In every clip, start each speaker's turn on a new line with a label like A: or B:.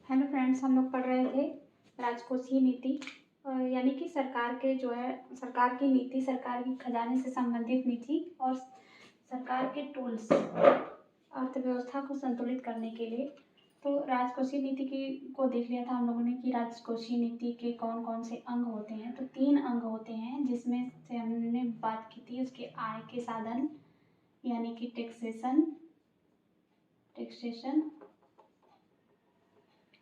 A: Hello friends, हम लोग पढ़ रहे थे राजकोषीय नीति। यानी कि सरकार के जो है सरकार की नीति, सरकार की खजाने से संबंधित नीति और सरकार के टूल्स अर्थव्यवस्था को संतुलित करने के लिए। तो राजकोषीय नीति की को देख लिया था हम लोगों ने कि राजकोषीय नीति के कौन कौन से अंग होते हैं। तो 3 अंग होते हैं जिसमें से हमने बात की थी उसके आय के साधन, यानी कि टैक्सेशन,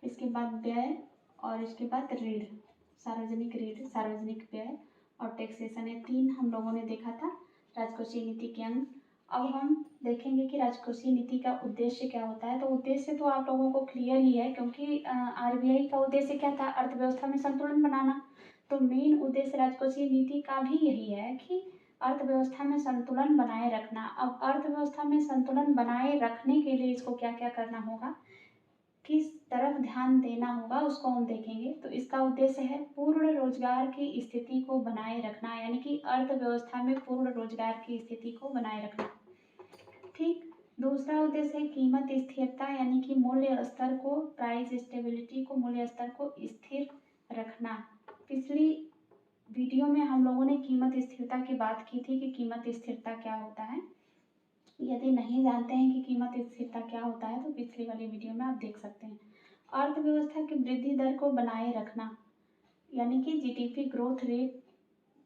A: इसके बाद व्यय और इसके बाद ऋण, सार्वजनिक ऋण, सार्वजनिक व्यय और टैक्सेशन। ये 3 हम लोगों ने देखा था राजकोषीय नीति के अंग। अब हम देखेंगे कि राजकोषीय नीति का उद्देश्य क्या होता है। तो उद्देश्य तो आप लोगों को क्लियर ही है, क्योंकि आरबीआई का उद्देश्य क्या था? अर्थव्यवस्था में संतुलन बनाना। तो मेन उद्देश्य राजकोषीय नीति का भी यही है कि अर्थव्यवस्था में संतुलन बनाए रखना। अब अर्थव्यवस्था में संतुलन बनाए रखने के लिए इसको क्या क्या करना होगा, किस तरफ ध्यान देना होगा, उसको हम देखेंगे। तो इसका उद्देश्य है पूर्ण रोजगार की स्थिति को बनाए रखना, यानी कि अर्थव्यवस्था में पूर्ण रोजगार की स्थिति को बनाए रखना। ठीक। दूसरा उद्देश्य है कीमत स्थिरता, यानी कि मूल्य स्तर को, प्राइस स्टेबिलिटी को, मूल्य स्तर को स्थिर रखना। पिछली वीडियो में हम लोगों ने कीमत स्थिरता की बात की थी कि कीमत स्थिरता क्या होता है। यदि नहीं जानते हैं कि कीमत स्थिरता क्या होता है तो पिछली वाली वीडियो में आप देख सकते हैं। अर्थव्यवस्था की वृद्धि दर को बनाए रखना, यानी कि जीडीपी ग्रोथ रेट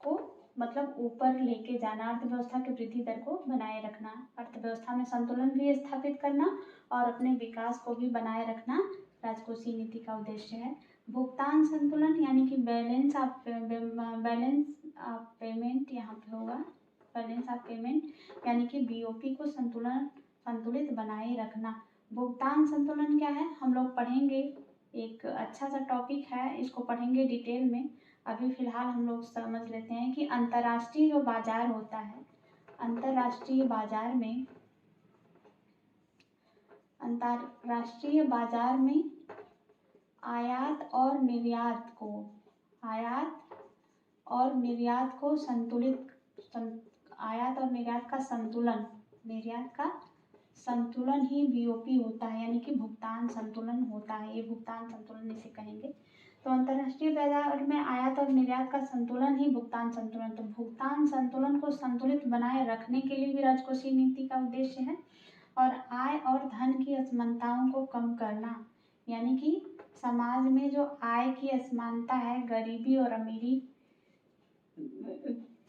A: को मतलब ऊपर लेके जाना, अर्थव्यवस्था की वृद्धि दर को बनाए रखना, अर्थव्यवस्था में संतुलन भी स्थापित करना और अपने विकास को भी बनाए रखना राजकोषीय नीति का उद्देश्य है। भुगतान संतुलन, यानी कि बैलेंस ऑफ पेमेंट, यहाँ पे होगा बैलेंस ऑफ पेमेंट, यानी कि बीओपी को संतुलित बनाए रखना। भुगतान संतुलन क्या है हम लोग पढ़ेंगे, एक अच्छा सा टॉपिक है, इसको पढ़ेंगे डिटेल में। अभी फिलहाल हम लोग समझ लेते हैं कि अंतर्राष्ट्रीय जो बाजार होता है, अंतर्राष्ट्रीय बाजार में आयात और निर्यात का संतुलन ही बीओपी होता है, यानी कि भुगतान संतुलन होता है। ये भुगतान संतुलन इसे कहेंगे। तो अंतर्राष्ट्रीय बाजार में आयात और निर्यात का संतुलन ही भुगतान संतुलन। तो भुगतान संतुलन को संतुलित बनाए रखने के लिए भी राजकोषीय नीति का उद्देश्य है। और आय और धन की असमानताओं को कम करना, यानी कि समाज में जो आय की असमानता है, गरीबी और अमीरी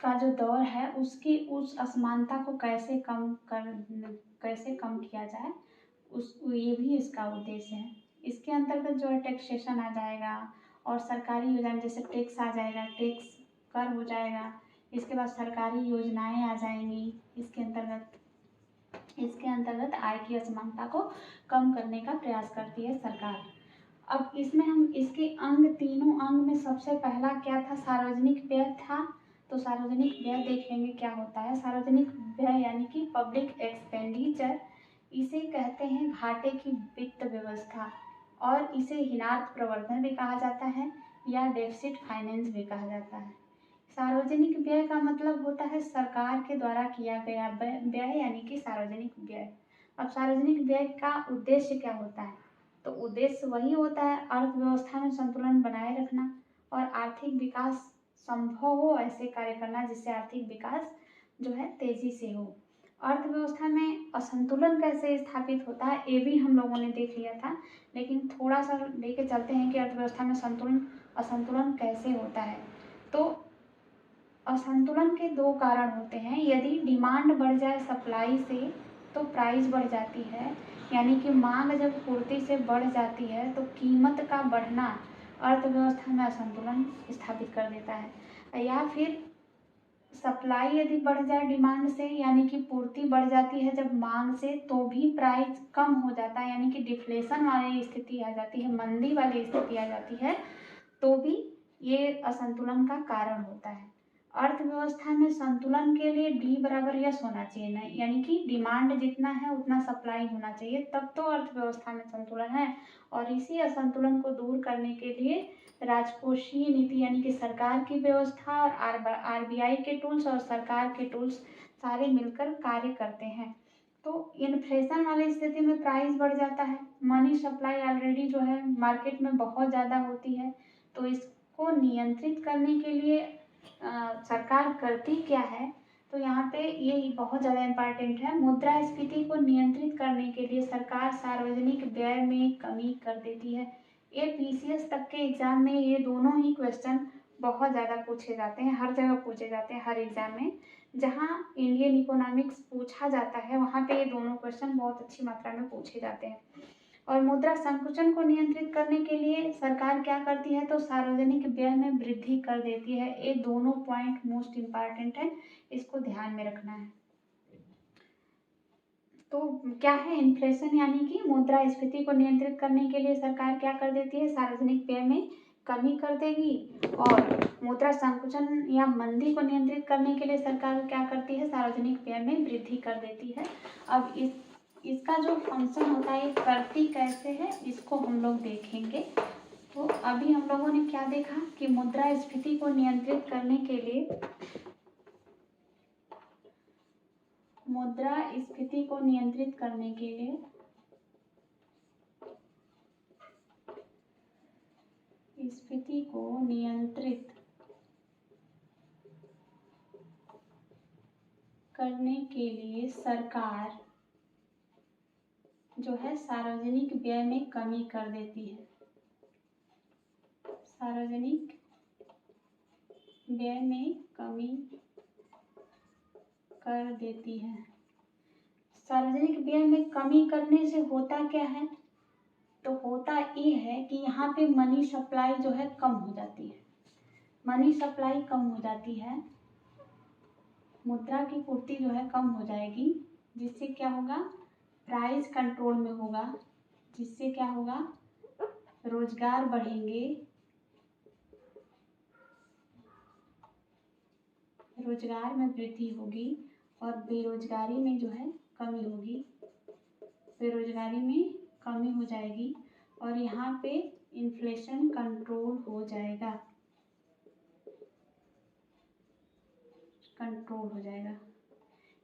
A: का जो दौर है, उसकी उस असमानता को कैसे कम किया जाए, ये भी इसका उद्देश्य है। इसके अंतर्गत जो है टैक्सेशन आ जाएगा और सरकारी योजना, जैसे टैक्स आ जाएगा, टैक्स कर हो जाएगा। इसके बाद सरकारी योजनाएं आ जाएंगी। इसके अंतर्गत आय की असमानता को कम करने का प्रयास करती है सरकार। अब इसमें हम इसके तीनों अंग में सबसे पहला क्या था? सार्वजनिक व्यय था। तो सार्वजनिक व्यय देख लेंगे क्या होता है। सार्वजनिक व्यय यानी कि पब्लिक एक्सपेंडिचर, इसे कहते हैं घाटे की वित्त व्यवस्था और इसे हीनार्थ प्रवर्धन भी कहा जाता है या डेफिसिट फाइनेंस भी कहा जाता है। सार्वजनिक व्यय का मतलब होता है सरकार के द्वारा किया गया व्यय, यानी कि सार्वजनिक व्यय। अब सार्वजनिक व्यय का उद्देश्य क्या होता है? तो उद्देश्य वही होता है अर्थव्यवस्था में संतुलन बनाए रखना और आर्थिक विकास संभव हो ऐसे कार्य करना जिससे आर्थिक विकास जो है तेजी से हो। अर्थव्यवस्था में असंतुलन कैसे स्थापित होता है ये भी हम लोगों ने देख लिया था, लेकिन थोड़ा सा लेके चलते हैं कि अर्थव्यवस्था में असंतुलन कैसे होता है। तो असंतुलन के 2 कारण होते हैं। यदि डिमांड बढ़ जाए सप्लाई से तो प्राइस बढ़ जाती है, यानी कि मांग जब पूर्ति से बढ़ जाती है तो कीमत का बढ़ना अर्थव्यवस्था में असंतुलन स्थापित कर देता है। या फिर सप्लाई यदि बढ़ जाए डिमांड से, यानी कि पूर्ति बढ़ जाती है जब मांग से, तो भी प्राइस कम हो जाता है, यानी कि डिफ्लेशन वाली स्थिति आ जाती है, मंदी वाली स्थिति आ जाती है, तो भी ये असंतुलन का कारण होता है। अर्थव्यवस्था में संतुलन के लिए D बराबर यस होना चाहिए, ना, यानी कि डिमांड जितना है उतना सप्लाई होना चाहिए, तब तो अर्थव्यवस्था में संतुलन है। और इसी असंतुलन को दूर करने के लिए राजकोषीय नीति, यानी कि सरकार की व्यवस्था और आरबीआई के टूल्स और सरकार के टूल्स सारे मिलकर कार्य करते हैं। तो इन्फ्लेशन वाली स्थिति में प्राइस बढ़ जाता है, मनी सप्लाई ऑलरेडी जो है मार्केट में बहुत ज़्यादा होती है, तो इसको नियंत्रित करने के लिए सरकार करती क्या है, तो यहाँ पे ये बहुत ज़्यादा इम्पॉर्टेंट है। मुद्रास्फीति को नियंत्रित करने के लिए सरकार सार्वजनिक व्यय में कमी कर देती है। ये पीसीएस तक के एग्जाम में ये दोनों ही क्वेश्चन बहुत ज़्यादा पूछे जाते हैं, हर जगह पूछे जाते हैं, हर एग्जाम में जहाँ इंडियन इकोनॉमिक्स पूछा जाता है वहाँ पे ये दोनों क्वेश्चन बहुत अच्छी मात्रा में पूछे जाते हैं। और मुद्रा संकुचन को नियंत्रित करने के लिए सरकार क्या करती है, तो सार्वजनिक व्यय में वृद्धि कर देती है। ये दोनों पॉइंट मोस्ट इम्पॉर्टेंट है, इसको ध्यान में रखना है। तो क्या है इन्फ्लेशन, यानी कि मुद्रास्फीति को नियंत्रित करने के लिए सरकार क्या कर देती है, सार्वजनिक व्यय में कमी कर देगी। और मुद्रा संकुचन या मंदी को नियंत्रित करने के लिए सरकार क्या करती है, सार्वजनिक व्यय में वृद्धि कर देती है। अब इसका जो फंक्शन होता है करती कैसे है, इसको हम लोग देखेंगे। तो अभी हम लोगों ने क्या देखा कि मुद्रास्फीति को नियंत्रित करने के लिए मुद्रास्फीति को नियंत्रित करने के लिए स्फीति को नियंत्रित करने के लिए सरकार जो है सार्वजनिक व्यय में कमी कर देती है। सार्वजनिक व्यय में कमी कर देती है। सार्वजनिक व्यय में कमी करने से होता क्या है, तो होता ये है कि यहाँ पे मनी सप्लाई जो है कम हो जाती है। मनी सप्लाई कम हो जाती है, मुद्रा की पूर्ति जो है कम हो जाएगी, जिससे क्या होगा, प्राइस कंट्रोल में होगा, जिससे क्या होगा, रोजगार बढ़ेंगे, रोजगार में वृद्धि होगी और बेरोजगारी में जो है कमी होगी, बेरोजगारी में कमी हो जाएगी और यहाँ पे इन्फ्लेशन कंट्रोल हो जाएगा, कंट्रोल हो जाएगा।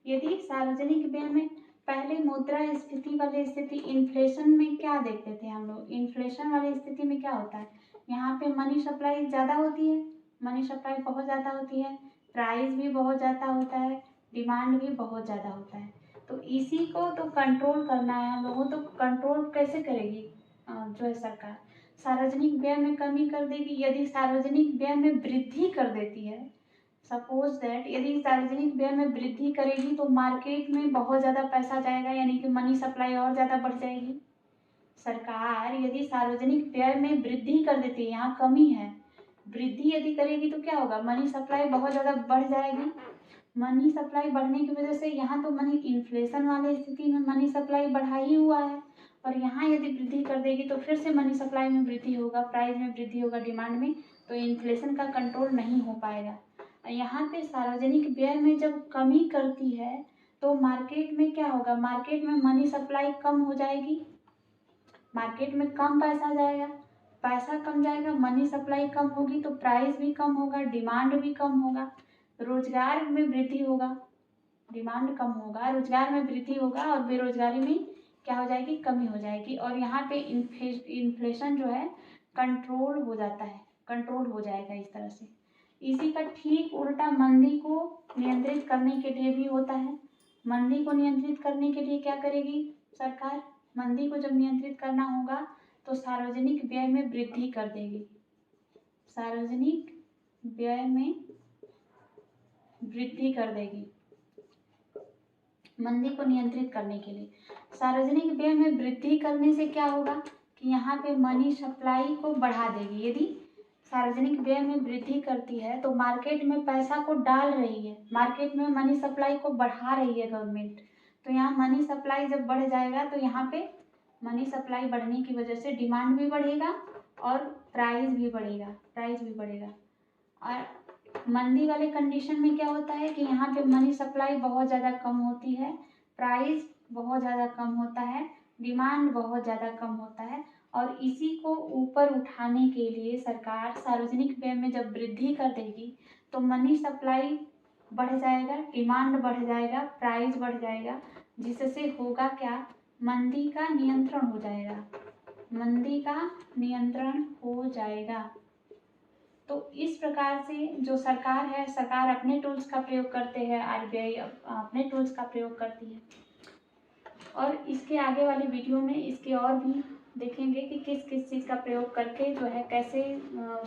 A: यदि सार्वजनिक व्यय में पहले मुद्रास्फीति वाली स्थिति, इन्फ्लेशन में क्या देखते थे हम लोग, इन्फ्लेशन वाली स्थिति में क्या होता है, यहाँ पे मनी सप्लाई ज़्यादा होती है, मनी सप्लाई बहुत ज़्यादा होती है, प्राइस भी बहुत ज़्यादा होता है, डिमांड भी बहुत ज़्यादा होता है। तो इसी को तो कंट्रोल करना है हम लोगों, तो कंट्रोल कैसे करेगी जो है सरकार, सार्वजनिक व्यय में कमी कर देगी। यदि सार्वजनिक व्यय में वृद्धि कर देती है, सपोज दैट यदि सार्वजनिक व्यय में वृद्धि करेगी तो मार्केट में बहुत ज़्यादा पैसा जाएगा, यानी कि मनी सप्लाई और ज़्यादा बढ़ जाएगी। सरकार यदि सार्वजनिक व्यय में वृद्धि कर देती है, यहाँ कमी है, वृद्धि यदि करेगी तो क्या होगा, मनी सप्लाई बहुत ज़्यादा बढ़ जाएगी। मनी सप्लाई बढ़ने की वजह से यहाँ तो मनी इन्फ्लेशन वाली स्थिति में मनी सप्लाई बढ़ा ही हुआ है, और यहाँ यदि वृद्धि कर देगी तो फिर से मनी सप्लाई में वृद्धि होगा, प्राइस में वृद्धि होगा, डिमांड में, तो इन्फ्लेशन का कंट्रोल नहीं हो पाएगा। यहाँ पे सार्वजनिक व्यय में जब कमी करती है तो मार्केट में क्या होगा, मार्केट में मनी सप्लाई कम हो जाएगी, मार्केट में कम पैसा जाएगा, पैसा कम जाएगा, मनी सप्लाई कम होगी तो प्राइस भी कम होगा, डिमांड भी कम होगा, रोजगार में वृद्धि होगा, डिमांड कम होगा, रोजगार में वृद्धि होगा और बेरोजगारी में क्या हो जाएगी, कमी हो जाएगी। और यहाँ पे इन्फ्लेशन जो है कंट्रोल हो जाता है, कंट्रोल हो जाएगा इस तरह से। इसी का ठीक उल्टा मंदी को नियंत्रित करने के लिए भी होता है। मंदी को नियंत्रित करने के लिए क्या करेगी सरकार, मंदी को जब नियंत्रित करना होगा तो सार्वजनिक व्यय में वृद्धि कर देगी, सार्वजनिक व्यय में वृद्धि कर देगी मंदी को नियंत्रित करने के लिए। सार्वजनिक व्यय में वृद्धि करने से क्या होगा कि यहाँ पे मनी सप्लाई को बढ़ा देगी। यदि सार्वजनिक व्यय में वृद्धि करती है तो मार्केट में पैसा को डाल रही है, मार्केट में मनी सप्लाई को बढ़ा रही है गवर्नमेंट, तो यहाँ मनी सप्लाई जब बढ़ जाएगा तो यहाँ पे मनी सप्लाई बढ़ने की वजह से डिमांड भी बढ़ेगा और प्राइस भी बढ़ेगा, प्राइस भी बढ़ेगा। और मंदी वाले कंडीशन में क्या होता है कि यहाँ पे मनी सप्लाई बहुत ज़्यादा कम होती है, प्राइस बहुत ज़्यादा कम होता है, डिमांड बहुत ज़्यादा कम होता है, और इसी को ऊपर उठाने के लिए सरकार सार्वजनिक व्यय में जब वृद्धि कर देगी तो मनी सप्लाई बढ़ जाएगा, डिमांड बढ़ जाएगा, प्राइस बढ़ जाएगा, जिससे होगा क्या, मंदी का नियंत्रण हो जाएगा, मंदी का नियंत्रण हो जाएगा। तो इस प्रकार से जो सरकार है, सरकार अपने टूल्स का प्रयोग करते हैं, आरबीआई अपने टूल्स का प्रयोग करती है। और इसके आगे वाली वीडियो में इसके और भी देखेंगे कि किस किस चीज़ का प्रयोग करके जो है कैसे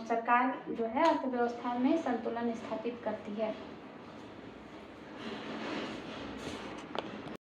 A: सरकार जो है अर्थव्यवस्था में संतुलन स्थापित करती है।